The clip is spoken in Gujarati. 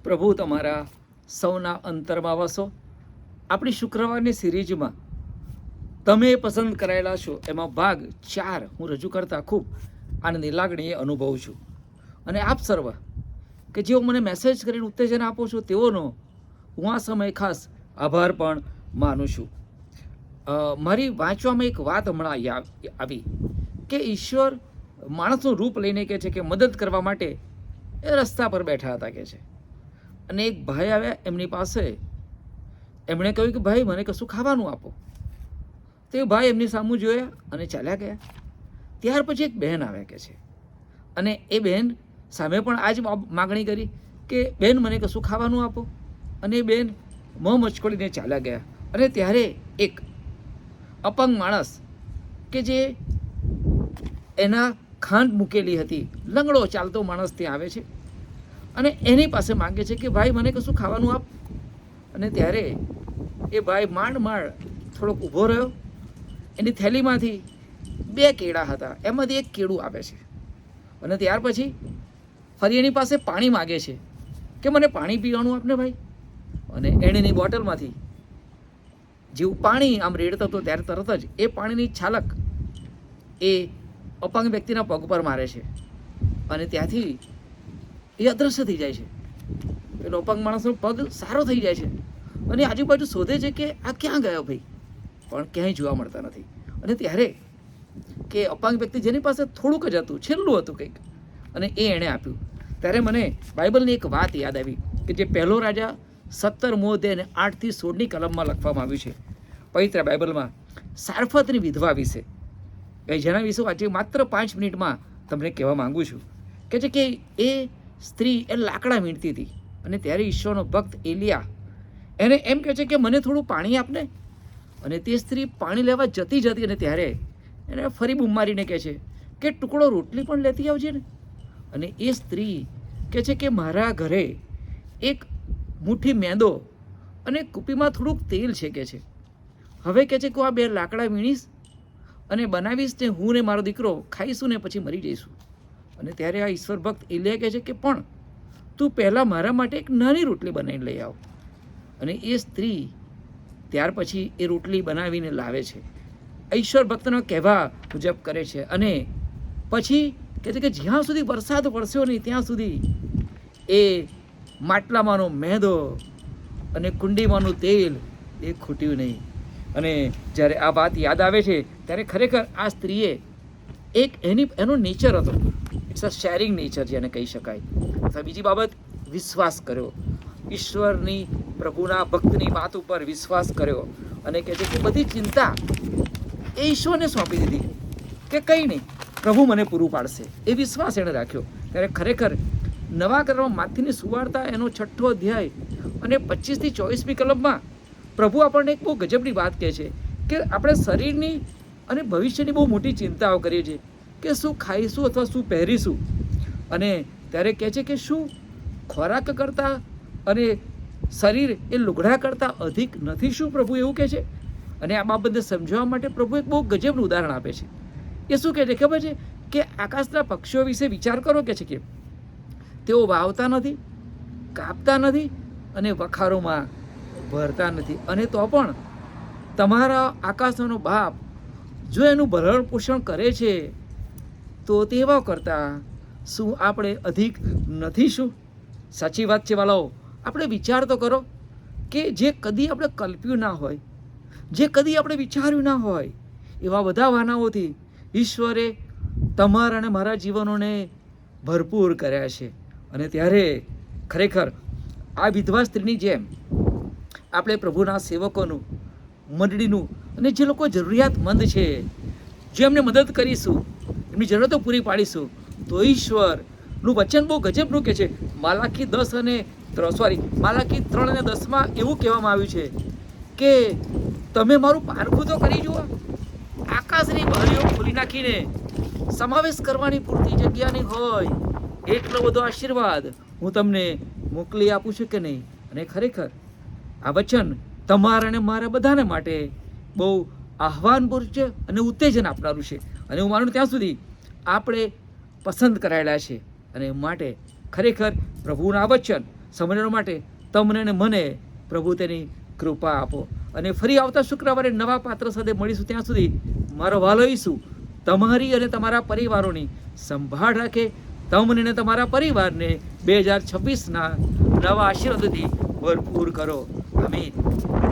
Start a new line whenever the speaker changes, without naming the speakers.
પ્રભુ તમારા સૌના અંતરમાં વસો. આપણી શુક્રવારની સિરીઝમાં તમે પસંદ કરાયેલા છો એમાં ભાગ 4 હું રજૂ કરતા ખૂબ આનંદની લાગણી અનુભવું છું. અને આપ સર્વ કે જેઓ મને મેસેજ કરીને ઉત્તેજન આપો છો તેઓનો હું આ સમયે ખાસ આભાર પણ માનું છું. મારી વાંચવામાં એક વાત હમણાં આવી કે ઈશ્વર માણસનું રૂપ લઈને કહે છે કે મદદ કરવા માટે એ રસ્તા પર બેઠા હતા કે છે. અને એક ભાઈ આવ્યા એમની પાસે, એમણે કહ્યું કે ભાઈ મને કશું ખાવાનું આપો. તે ભાઈ એમની સામું જોયા અને ચાલ્યા ગયા. ત્યાર પછી એક બહેન આવ્યા કે છે અને એ બહેન સામે પણ આ જ માગણી કરી કે બહેન મને કશું ખાવાનું આપો. અને એ બહેન મોં મચકોડીને ચાલ્યા ગયા. અને ત્યારે એક અપંગ માણસ કે જે એના ખાંડ મૂકેલી હતી, લંગડો ચાલતો માણસ ત્યાં આવે છે અને એની પાસે માંગે છે કે ભાઈ મને કશું ખાવાનું આપ. અને ત્યારે એ ભાઈ માંડ થોડોક ઊભો રહ્યો. એની થેલીમાંથી 2 કેળા હતા, એમાંથી એક કેળું આપે છે. અને ત્યાર પછી ફરી એની પાસે પાણી માગે છે કે મને પાણી પીવાનું આપને ભાઈ. અને એણે એની બોટલમાંથી જેવું પાણી આમ રેડતો હતો ત્યારે તરત જ એ પાણીની છાલક એ અપંગ વ્યક્તિના પગ પર મારે છે અને ત્યાંથી એ અદૃશ્ય થઈ જાય છે. પેલો અપંગ માણસનો પગ સારો થઈ જાય છે અને આજુબાજુ શોધે છે કે આ ક્યાં ગયો ભાઈ, પણ ક્યાંય જોવા મળતા નથી. અને ત્યારે કે અપંગ વ્યક્તિ જેની પાસે થોડુંક જ હતું, છેલ્લું હતું કંઈક, અને એ એણે આપ્યું. ત્યારે મને બાઇબલની એક વાત યાદ આવી કે જે પહેલો રાજા 17 અધ્યાય 8 થી 16 કલમમાં લખવામાં આવ્યું છે પવિત્ર બાઇબલમાં, સારફતની વિધવા વિશે. જેના વિશે આજે માત્ર 5 મિનિટમાં તમને કહેવા માંગુ છું. કે છે કે એ સ્ત્રી એ લાકડા વીણતી હતી અને ત્યારે ઈશ્વરનો ભક્ત એલિયા એને એમ કહે છે કે મને થોડું પાણી આપને. અને તે સ્ત્રી પાણી લેવા જતી અને ત્યારે એને ફરી બૂમ મારીને કહે છે કે ટુકડો રોટલી પણ લેતી આવજે ને. અને એ સ્ત્રી કહે છે કે મારા ઘરે એક મુઠ્ઠી મેંદો અને કુપીમાં થોડુંક તેલ છે કે છે. હવે કહે છે કે આ 2 લાકડા વીણીશ અને બનાવીશ ને હું ને મારો દીકરો ખાઈશું ને પછી મરી જઈશું. અને ત્યારે આ ઈશ્વર ભક્ત એલિયા કહે છે કે પણ તું પહેલાં મારા માટે એક નાની રોટલી બનાવીને લઈ આવ. અને એ સ્ત્રી ત્યાર પછી એ રોટલી બનાવીને લાવે છે. ઈશ્વર ભક્તનો કહેવા મુજબ કરે છે. અને પછી કહે છે કે જ્યાં સુધી વરસાદ વરસ્યો નહીં ત્યાં સુધી એ માટલામાંનો મેંદો અને કુંડીમાંનું તેલ એ ખૂટ્યું નહીં. અને જ્યારે આ વાત યાદ આવે છે ત્યારે ખરેખર આ સ્ત્રીએ એક એનો નેચર હતો, ઇટ્સ અ શેરિંગ નેચર જેને કહી શકાય. અથવા બીજી બાબત, વિશ્વાસ કર્યો, ઈશ્વરની પ્રભુના ભક્તની વાત ઉપર વિશ્વાસ કર્યો. અને કહે છે કે બધી ચિંતા એ ઈશ્વરને સોંપી દીધી કે કંઈ નહીં, પ્રભુ મને પૂરું પાડશે, એ વિશ્વાસ એણે રાખ્યો. ત્યારે ખરેખર નવા કરારમાં માથીની સુવાર્તા એનો 6 અધ્યાય અને 25 થી 24મી કલમમાં પ્રભુ આપણને એક બહુ ગજબની વાત કહે છે કે આપણે શરીરની અને ભવિષ્યની બહુ મોટી ચિંતાઓ કરીએ છીએ કે શું ખાઈશું અથવા શું પહેરીશું. અને ત્યારે કહે છે કે શું ખોરાક કરતાં અને શરીર એ લુગડા કરતાં અધિક નથી શું, પ્રભુ એવું કહે છે. અને આ બાબતને સમજાવવા માટે પ્રભુ એક બહુ ગજબનું ઉદાહરણ આપે છે. એ શું કહે છે ખબર છે કે આકાશના પક્ષીઓ વિશે વિચાર કરો કે છે કે તેઓ વાવતા નથી, કાપતા નથી અને વખારોમાં ભરતા નથી, અને તો પણ તમારા આકાશનો બાપ જો એનું ભરણ પોષણ કરે છે તો તેવા કરતાં શું આપણે અધિક નથી શું? સાચી વાત છે વાલાઓ. આપણે વિચાર તો કરો કે જે કદી આપણે કલ્પ્યું ના હોય, જે કદી આપણે વિચાર્યું ના હોય, એવા બધા વાનાઓથી ઈશ્વરે તમારા અને મારા જીવનોને ભરપૂર કર્યા છે. અને ત્યારે ખરેખર આ વિધવા સ્ત્રીની જેમ આપણે પ્રભુના સેવકોનું, મંડળીનું અને જે લોકો જરૂરિયાતમંદ છે જેમને મદદ કરીશું, એમની જરૂરતો પૂરી પાડીશું, તો ઈશ્વરનું વચન બહુ ગજબનું કહે છે. માલાકી 3 અને 10માં એવું કહેવામાં આવ્યું છે કે તમે મારું પારખું તો કરી જુઓ, આકાશની બારીઓ ખોલી નાખીને સમાવેશ કરવાની પૂરતી જગ્યા નહીં હોય એટલો બધો આશીર્વાદ હું તમને મોકલી આપું છું કે નહીં. અને ખરેખર આ વચન તમારા અને મારા બધાને માટે બહુ આહ્વાનપૂર્ણ છે અને ઉત્તેજન આપનારું છે. અને હું માનું ત્યાં સુધી આપણે પસંદ કરાયેલા છે અને માટે ખરેખર પ્રભુના વચન સમજવા માટે તમને અને મને પ્રભુ તેની કૃપા આપો. અને ફરી આવતા શુક્રવારે નવા પાત્ર સાથે મળીશું. ત્યાં સુધી મારો વાલો ઈસુ તમારી અને તમારા પરિવારોની સંભાળ રાખે. તમને અને તમારા પરિવારને 2026ના નવા આશીર્વાદોથી ભરપૂર કરો. આમીન.